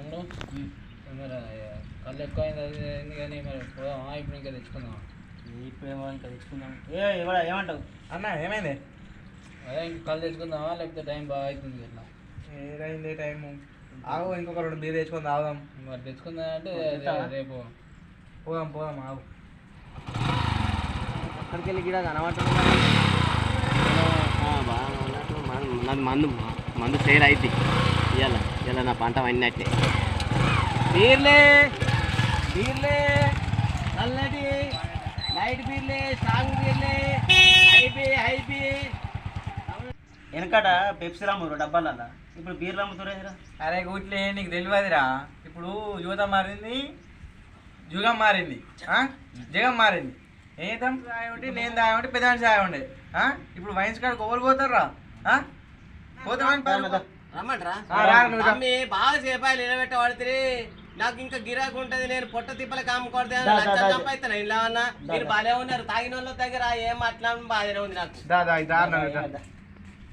తమ్ముడు మరి కళ్ళు ఎక్కువ అయింది కానీ మరి పోదామా ఇప్పుడు ఇంకా తెచ్చుకుందామా? ఇప్పుడు ఏమంటా తెచ్చుకుందాం. ఏమంటావు అన్న ఏమైంది? అదే ఇంక కళ్ళు తెచ్చుకుందామా లేకపోతే టైం బాగా అవుతుంది ఇట్లా? ఏదైంది టైము? ఆగు, ఇంకొక 2 బీర్ తెచ్చుకొని తాగుదాం. మరి తెచ్చుకుందా అంటే రేపు పోదాం ఆగు. అక్కడికి వెళ్ళి గిడ కనబడుతుంది. బాగా ఉన్నట్టు నాది మందు సేల్ అవుతుంది. ఇలా నా పంట అన్నట్టే. బీర్లే నల్లటి లైట్ బీర్లే స్ట్రాంగ్ బీర్లే హైబీ వెనకట పెప్సీ రమ్మురు డబ్బాలల్లా, ఇప్పుడు బీర్లు అమ్ముతురేదిరా. అరే గుట్లే, నీకు తెలియదురా. ఇప్పుడు యువత మారింది, జుగం మారింది, జగం మారింది. ఏం సాయం ఉంటే నేను దాయం ఉంటే పెద్ద సాయం ఉండే. ఇప్పుడు వైన్స్ కాడికి ఓవర్ పోతారా? పోతామని రమ్మంటరా బాగా సేపాయలు నిలబెట్టబడితే నాకు ఇంకా గిరాకు ఉంటది. నేను పొట్ట తిప్పల కాముకొడితే సంపాదిస్తాను. ఇలా అన్నా మీరు బాగా ఉన్నారు. తాగిన వాళ్ళ దగ్గర ఏం అట్లా బాగానే ఉంది నాకు. దా